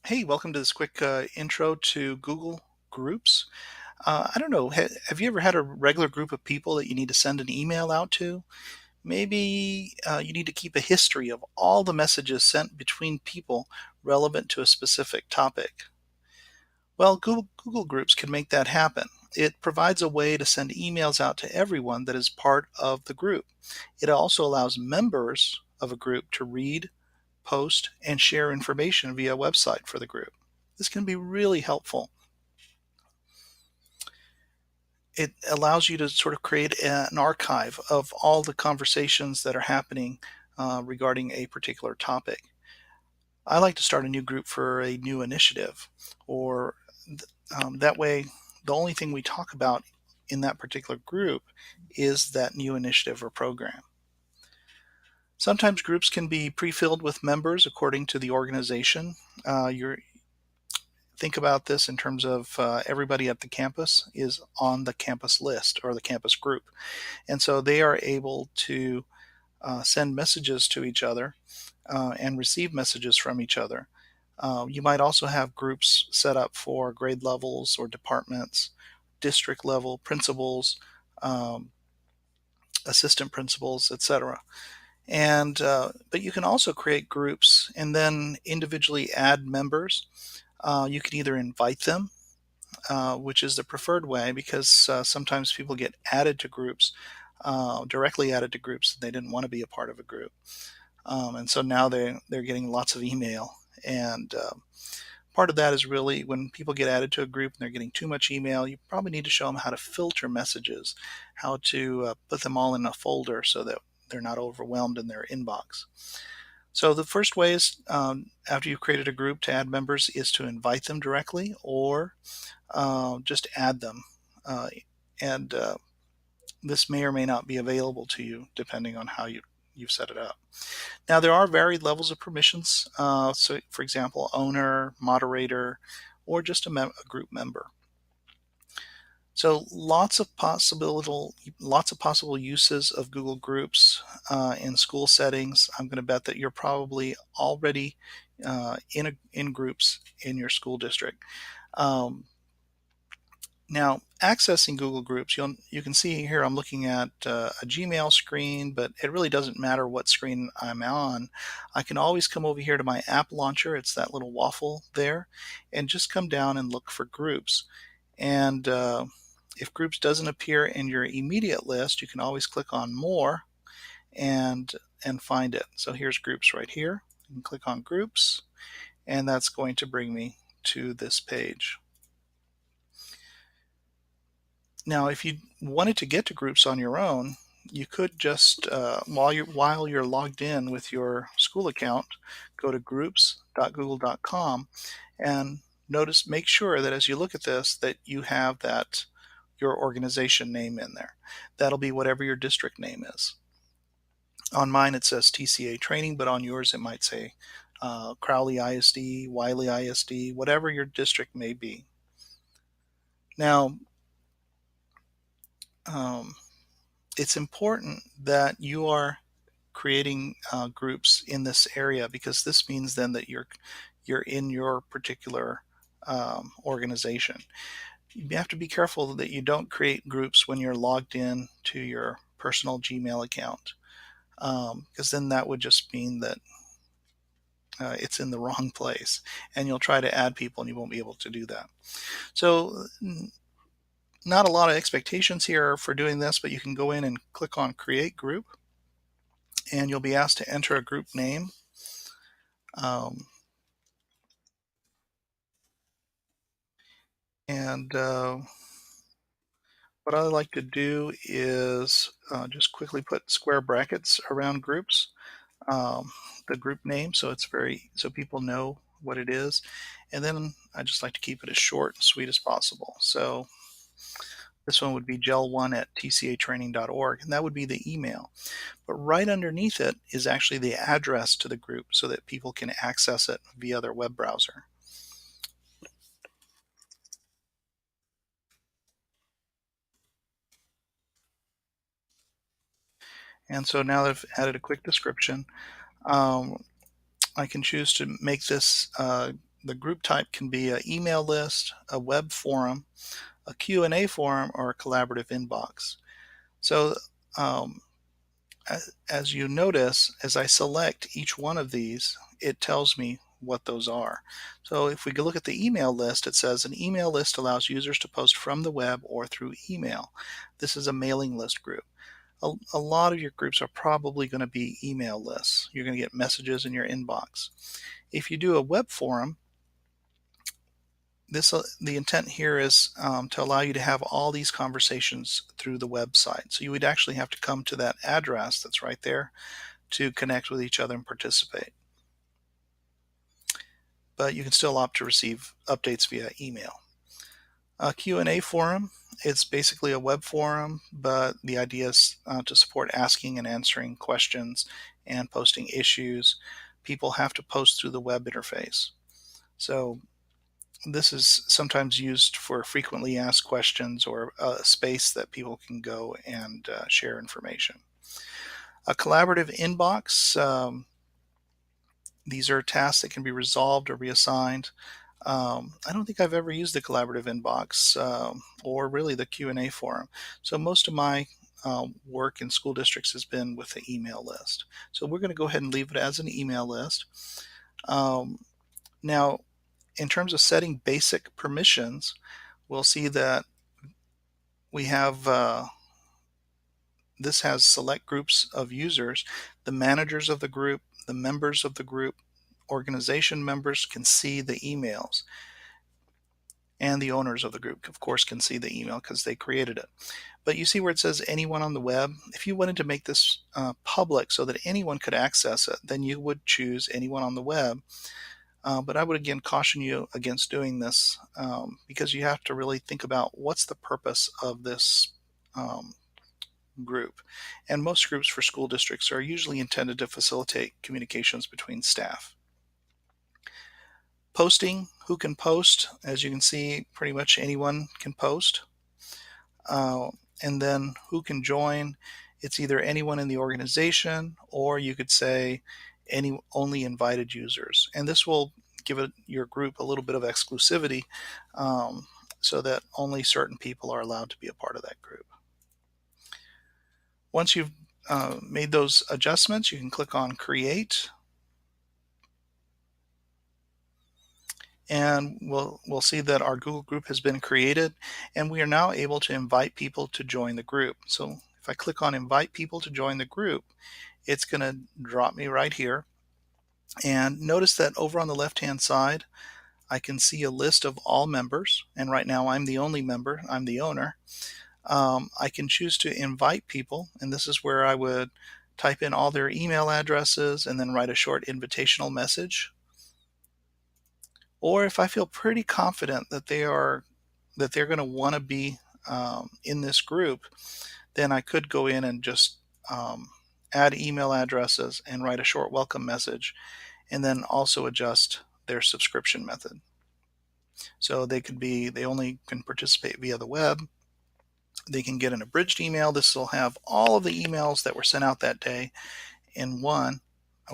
Hey, welcome to this quick intro to Google Groups. I don't know, have you ever had a regular group of people that you need to send an email out to? Maybe you need to keep a history of all the messages sent between people relevant to a specific topic. Well, Google Groups can make that happen. It provides a way to send emails out to everyone that is part of the group. It also allows members of a group to read, post, and share information via a website for the group. This can be really helpful. It allows you to sort of create an archive of all the conversations that are happening regarding a particular topic. I like to start a new group for a new initiative, or that way, the only thing we talk about in that particular group is that new initiative or program. Sometimes groups can be pre-filled with members according to the organization. You're Think about this in terms of everybody at the campus is on the campus list or the campus group. And so they are able to send messages to each other and receive messages from each other. You might also have groups set up for grade levels or departments, district level principals, um, assistant principals, etc. And but you can also create groups and then individually add members. You can either invite them, which is the preferred way because sometimes people get added to groups, directly added to groups, and they didn't want to be a part of a group. And so now they're getting lots of email. And part of that is really when people get added to a group and they're getting too much email, you probably need to show them how to filter messages, how to put them all in a folder so that they're not overwhelmed in their inbox. So the first way is after you've created a group to add members is to invite them directly or just add them. Uh, and This may or may not be available to you depending on how you've set it up. Now, there are varied levels of permissions. So, for example, owner, moderator, or just a group member. So, lots of possible uses of Google Groups in school settings. I'm going to bet that you're probably already in groups in your school district. Um, Now, accessing Google Groups, you can see here I'm looking at a Gmail screen, but it really doesn't matter what screen I'm on. I can always come over here to my app launcher. It's that little waffle there, and just come down and look for groups. And if groups doesn't appear in your immediate list, you can always click on more and find it. So here's groups right here. You can click on groups, and that's going to bring me to this page. Now, if you wanted to get to groups on your own, you could just while you're logged in with your school account, go to groups.google.com and make sure that as you look at this that you have that your organization name in there. That'll be whatever your district name is. On mine it says TCA training, but on yours it might say Crowley ISD, Wiley ISD, whatever your district may be. Now, um, it's important that you are creating groups in this area because this means then that you're in your particular organization. You have to be careful that you don't create groups when you're logged in to your personal Gmail account, because then that would just mean that it's in the wrong place, and you'll try to add people and you won't be able to do that. So not a lot of expectations here for doing this, but you can go in and click on Create Group, and you'll be asked to enter a group name. Um, and What I like to do is just quickly put square brackets around groups, the group name, so people know what it is. And then I just like to keep it as short and sweet as possible. So this one would be gel1 at tcatraining.org, and that would be the email. But right underneath it is actually the address to the group so that people can access it via their web browser. And so now that I've added a quick description, um, I can choose to make this the group type can be an email list, a web forum, a Q&A forum, or a collaborative inbox. So um, as you notice, as I select each one of these, it tells me what those are. So if we look at the email list, it says an email list allows users to post from the web or through email. This is a mailing list group. A lot of your groups are probably going to be email lists. You're going to get messages in your inbox. If you do a web forum, the intent here is to allow you to have all these conversations through the website. So you would actually have to come to that address that's right there to connect with each other and participate. But you can still opt to receive updates via email. A Q&A forum, it's basically a web forum, but the idea is to support asking and answering questions and posting issues. People have to post through the web interface. So this is sometimes used for frequently asked questions or a space that people can go and share information. A collaborative inbox, these are tasks that can be resolved or reassigned. I don't think I've ever used the collaborative inbox or really the Q&A forum. So most of my work in school districts has been with the email list. So we're going to go ahead and leave it as an email list. Now, in terms of setting basic permissions, we'll see that we have this has select groups of users. The managers of the group, the members of the group, organization members can see the emails, and the owners of the group, of course, can see the email because they created it. But you see where it says anyone on the web? If you wanted to make this public so that anyone could access it, then you would choose anyone on the web. But I would again caution you against doing this because you have to really think about what's the purpose of this group. And most groups for school districts are usually intended to facilitate communications between staff. Posting, who can post? As you can see, pretty much anyone can post. And then who can join? It's either anyone in the organization, or you could say only invited users. And this will give your group a little bit of exclusivity so that only certain people are allowed to be a part of that group. Once you've made those adjustments, you can click on Create, and we'll see that our Google group has been created, and we are now able to invite people to join the group. So if I click on Invite People to join the group, it's going to drop me right here. And notice that over on the left-hand side, I can see a list of all members, and right now I'm the only member, I'm the owner. I can choose to invite people, and this is where I would type in all their email addresses and then write a short invitational message. Or if I feel pretty confident that they're going to want to be in this group, then I could go in and just add email addresses and write a short welcome message, and then also adjust their subscription method. So they only can participate via the web. They can get an abridged email. This will have all of the emails that were sent out that day in one.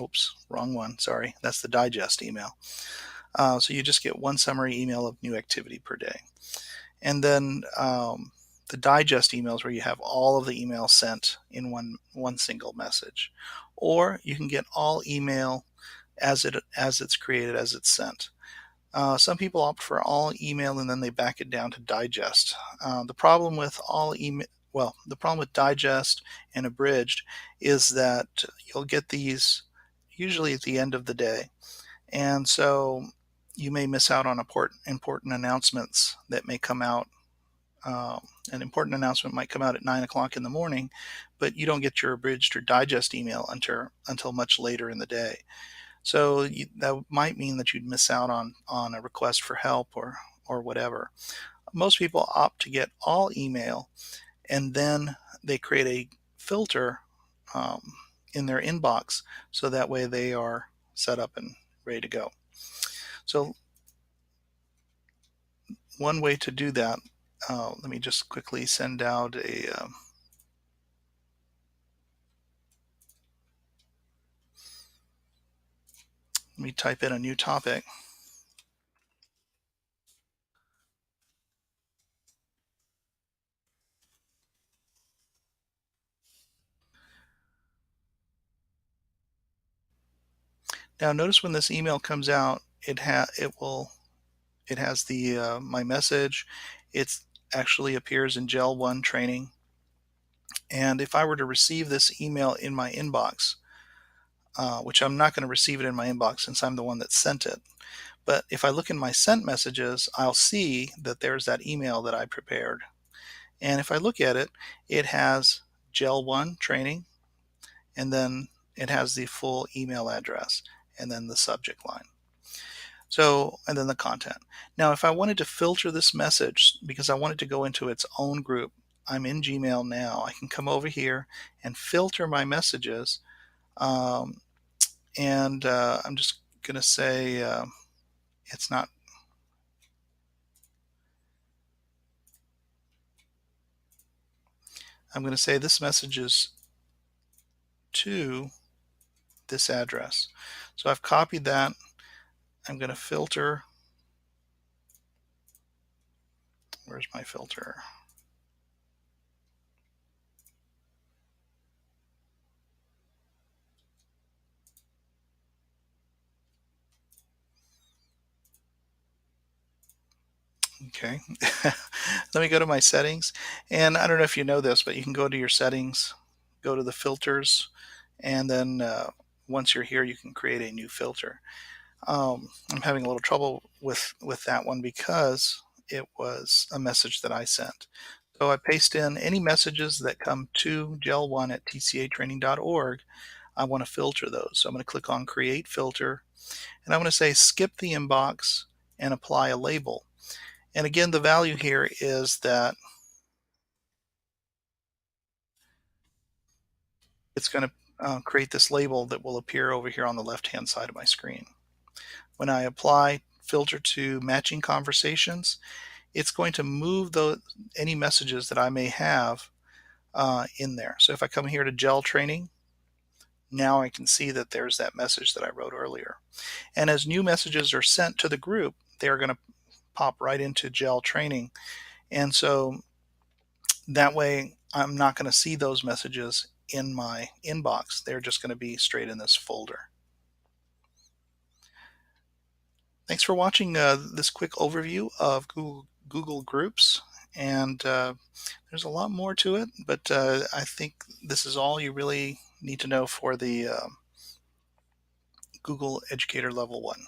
Oops, wrong one. Sorry, that's the digest email. So you just get one summary email of new activity per day. And then the digest emails where you have all of the emails sent in one single message. Or you can get all email as it's created, as it's sent. Some people opt for all email and then they back it down to digest. The problem with the problem with digest and abridged is that you'll get these usually at the end of the day. And so you may miss out on important announcements that may come out. An important announcement might come out at 9 o'clock in the morning, but you don't get your abridged or digest email until much later in the day. So that might mean that you'd miss out on a request for help or whatever. Most people opt to get all email, and then they create a filter in their inbox, so that way they are set up and ready to go. So one way to do that, let me just quickly send out let me type in a new topic. Now notice when this email comes out, it has the my message. It's actually appears in Gel 1 training. And if I were to receive this email in my inbox, which I'm not going to receive it in my inbox since I'm the one that sent it. But if I look in my sent messages, I'll see that there's that email that I prepared. And if I look at it, it has Gel 1 training, and then it has the full email address, and then the subject line. So, and then the content. Now, if I wanted to filter this message because I want it to go into its own group, I'm in Gmail now. I can come over here and filter my messages. Um, and I'm just going to say it's not. I'm going to say this message is to this address. So I've copied that. I'm going to filter. Where's my filter? Okay. Let me go to my settings. And I don't know if you know this, but you can go to your settings, go to the filters, and then once you're here, you can create a new filter. I'm having a little trouble with that one because it was a message that I sent. So I paste in any messages that come to gel1 at tcatraining.org. I want to filter those. So I'm going to click on Create Filter, and I'm going to say Skip the Inbox and apply a label. And again, the value here is that it's going to create this label that will appear over here on the left-hand side of my screen. When I apply filter to matching conversations, it's going to move any messages that I may have in there. So if I come here to gel training, now I can see that there's that message that I wrote earlier. And as new messages are sent to the group, they're going to pop right into gel training. And so that way I'm not going to see those messages in my inbox. They're just going to be straight in this folder. Thanks for watching this quick overview of Google Groups. And there's a lot more to it, but I think this is all you really need to know for the Google Educator Level 1.